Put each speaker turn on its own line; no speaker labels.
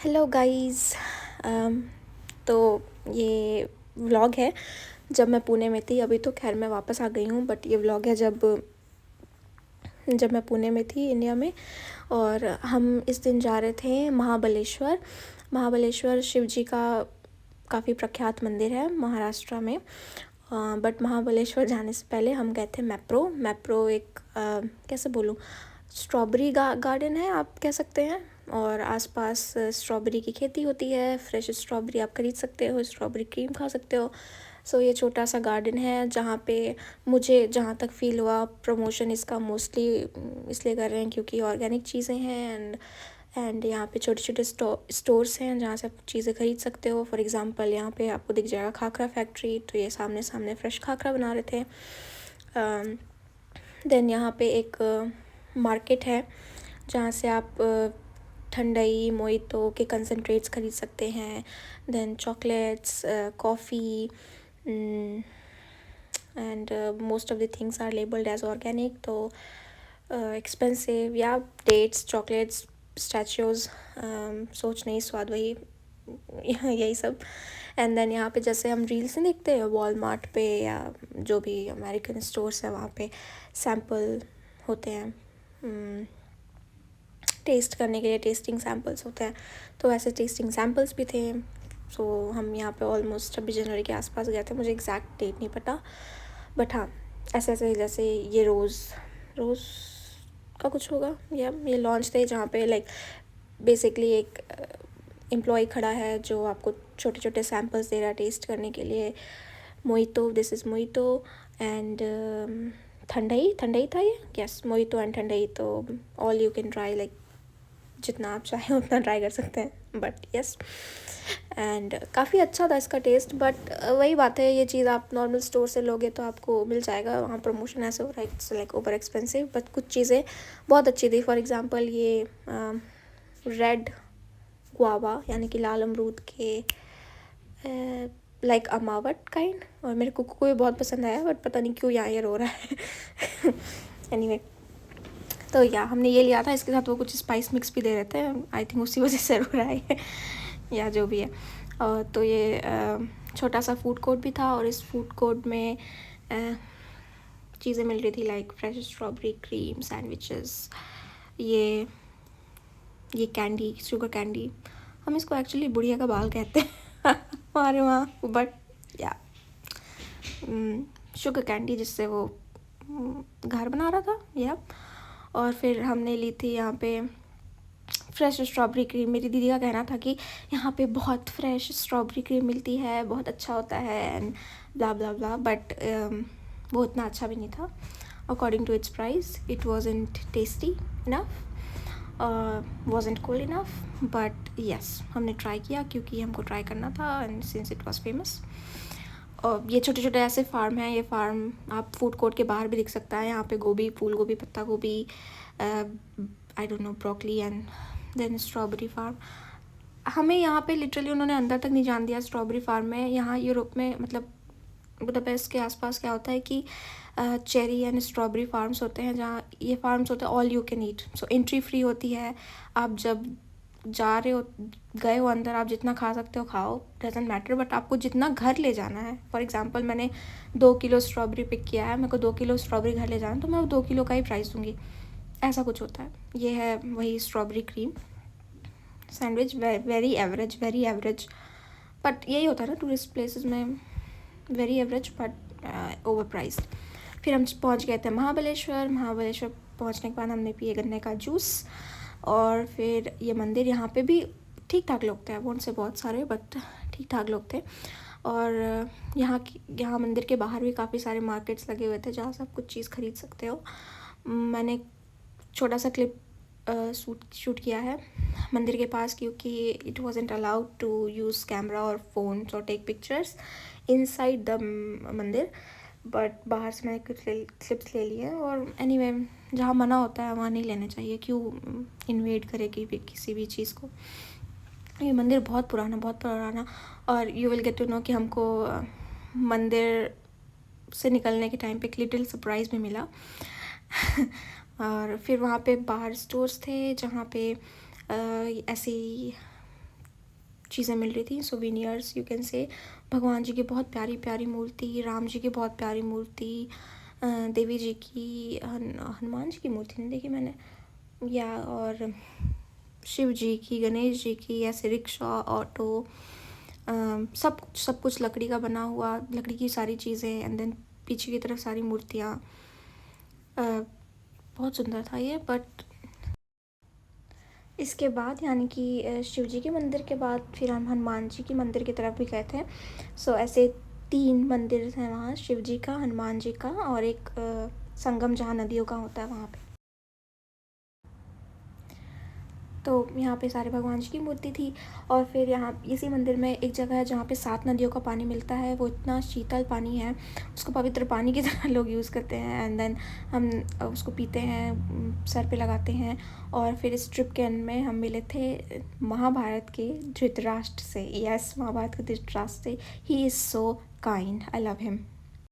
Hello guys. तो ये vlog है जब मैं पुणे में थी। अभी तो खैर मैं वापस आ गई हूँ, बट ये व्लॉग है जब जब मैं पुणे में थी इंडिया में। और हम इस दिन जा रहे थे महाबलेश्वर। महाबलेश्वर शिव जी का काफ़ी प्रख्यात मंदिर है महाराष्ट्र में। बट महाबलेश्वर जाने से पहले हम गए थे मैप्रो एक कैसे बोलूँ, स्ट्रॉबेरी गार्डन है आप कह सकते हैं। और आसपास स्ट्रॉबेरी की खेती होती है, फ्रेश स्ट्रॉबेरी आप खरीद सकते हो, स्ट्रॉबेरी क्रीम खा सकते हो। सो ये छोटा सा गार्डन है जहाँ पे मुझे जहाँ तक फ़ील हुआ प्रमोशन इसका मोस्टली इसलिए कर रहे हैं क्योंकि ऑर्गेनिक चीज़ें हैं। एंड यहाँ पे छोटे छोटे स्टोर्स हैं जहाँ से आप चीज़ें खरीद सकते हो। फॉर एग्ज़ाम्पल यहाँ पे आपको दिख जाएगा खाखरा फैक्ट्री, तो ये सामने सामने फ्रेश खाखरा बना रहे थे। देन यहाँ पे एक मार्केट है जहाँ से आप ठंडाई मोइतो के कंसनट्रेट्स खरीद सकते हैं। Then chocolates, coffee, and most of the things are labelled as organic, तो एक्सपेंसिव। या डेट्स, चॉकलेट्स, स्टैचूज़, सोच नहीं स्वाद वही यही सब। एंड देन यहाँ पे जैसे हम रील्स नहीं देखते हैं वॉलमार्ट पे या जो भी अमेरिकन स्टोर्स है वहाँ पे सैम्पल होते हैं टेस्ट करने के लिए, टेस्टिंग सैम्पल्स होते हैं। तो ऐसे टेस्टिंग सैम्पल्स भी थे। सो हम यहाँ पे ऑलमोस्ट 26 जनवरी के आसपास गए थे, मुझे एग्जैक्ट डेट नहीं पता, बट हाँ ऐसे ऐसे जैसे ये रोज़ का कुछ होगा या ये लॉन्च थे जहाँ पे लाइक बेसिकली एक एम्प्लॉय खड़ा है जो आपको छोटे छोटे सैम्पल्स दे रहा है टेस्ट करने के लिए। Mojito, this is mojito and thandai था ये, यस मोइतो एंड ठंडाई। तो all you can try, like जितना आप चाहें उतना ट्राई कर सकते हैं, बट यस। एंड काफ़ी अच्छा था इसका टेस्ट, बट वही बात है, ये चीज़ आप नॉर्मल स्टोर से लोगे तो आपको मिल जाएगा, वहाँ प्रमोशन ऐसे हो रहा है, it's like over expensive. But कुछ चीज़ें बहुत अच्छी थी। फॉर एग्ज़ाम्पल ये रेड गुआवा यानी कि लाल अमरूद के लाइक अमावट काइंड, और मेरे कुकू को भी बहुत पसंद आया, बट पता नहीं क्यों यहाँ ये रो रहा है एनीवे तो या हमने ये लिया था, इसके साथ वो कुछ स्पाइस मिक्स भी दे रहे थे, आई थिंक उसी वजह से रो रहा है या जो भी है। तो ये छोटा सा फूड कोर्ट भी था, और इस फूड कोर्ट में चीज़ें मिल रही थी like fresh strawberry cream sandwiches, ये कैंडी, शुगर कैंडी, हम इसको एक्चुअली बुढ़िया का बाल कहते हैं हमारे वहाँ, बट या शुगर कैंडी जिससे वो घर बना रहा था या। और फिर हमने ली थी यहाँ पे फ्रेश स्ट्रॉबेरी क्रीम। मेरी दीदी का कहना था कि यहाँ पे बहुत फ्रेश स्ट्रॉबेरी क्रीम मिलती है, बहुत अच्छा होता है and blah blah blah, but वो इतना अच्छा भी नहीं था according to its price. It wasn't tasty enough, wasn't cool enough, but yes हमने ट्राई किया क्योंकि हमको ट्राई करना था and since it was famous. और ये छोटे छोटे ऐसे फार्म हैं, ये फार्म आप फूड कोर्ट के बाहर भी दिख सकता है। यहाँ पे गोभी, फूल गोभी, पत्ता गोभी, I don't know, broccoli and then strawberry farm. हमें यहाँ पे लिटरली उन्होंने अंदर तक नहीं जान दिया स्ट्रॉबेरी फार्म में। यहाँ यूरोप में मतलब बुडापेस्ट के आसपास क्या होता है कि चेरी एंड स्ट्रॉबेरी फार्म्स होते हैं, जहाँ ये फार्म्स होते हैं all you can eat, so entry free होती है। आप जब जा रहे हो, गए हो अंदर, आप जितना खा सकते हो खाओ, डजेंट मैटर, बट आपको जितना घर ले जाना है। फॉर एग्जांपल मैंने 2 किलो स्ट्रॉबेरी पिक किया है, मेरे को 2 किलो स्ट्रॉबेरी घर ले जाना, तो मैं 2 किलो का ही प्राइस दूँगी, ऐसा कुछ होता है। ये है वही strawberry cream sandwich, very average, but यही होता है ना टूरिस्ट प्लेसेस में, very average but over priced. फिर हम पहुंच गए थे महाबलेश्वर पहुंचने के बाद हमने पिए गन्ने का जूस। और फिर ये मंदिर, यहाँ पे भी ठीक ठाक लोग थे, वो उनसे बहुत सारे, बट ठीक ठाक लोग थे। और यहाँ मंदिर के बाहर भी काफ़ी सारे मार्केट्स लगे हुए थे जहाँ से आप कुछ चीज़ खरीद सकते हो। मैंने छोटा सा क्लिप शूट किया है मंदिर के पास, क्योंकि it wasn't allowed to use camera और फ़ोन और टेक पिक्चर्स इनसाइड द मंदिर, बट बाहर से मैंने कुछ क्लिप्स ले लिए। और एनीवे जहाँ मना होता है वहाँ नहीं लेने चाहिए, क्यों इन्वेड करे किसी भी चीज़ को। ये मंदिर बहुत पुराना, और you will get to know कि हमको मंदिर से निकलने के टाइम पे एक लिटिल सरप्राइज़ भी मिला और फिर वहाँ पे बाहर स्टोर्स थे जहाँ पे ऐसी चीज़ें मिल रही थी, सोवेनियर्स यू कैन से। भगवान जी की बहुत प्यारी प्यारी मूर्ति, राम जी की बहुत प्यारी मूर्ति, देवी जी की, हनुमान जी की मूर्ति नहीं देखी मैंने, या और शिव जी की, गणेश जी की, ऐसे रिक्शा, ऑटो, सब कुछ लकड़ी का बना हुआ, लकड़ी की सारी चीज़ें, एंड देन पीछे की तरफ सारी मूर्तियाँ। बहुत सुंदर था ये। बट इसके बाद यानी कि शिव जी के मंदिर के बाद फिर हम हनुमान जी की मंदिर की तरफ भी गए थे। सो ऐसे 3 मंदिर हैं वहाँ, शिव जी का, हनुमान जी का, और एक संगम जहाँ नदियों का होता है वहाँ पे। तो यहाँ पे सारे भगवान जी की मूर्ति थी। और फिर यहाँ इसी मंदिर में एक जगह है जहाँ पे 7 नदियों का पानी मिलता है। वो इतना शीतल पानी है, उसको पवित्र पानी की तरह लोग यूज़ करते हैं, एंड देन हम उसको पीते हैं, सर पे लगाते हैं। और फिर इस ट्रिप के एंड में हम मिले थे महाभारत के धृतराष्ट्र से। यस, महाभारत के धृतराष्ट्र से। He is so kind, I love him.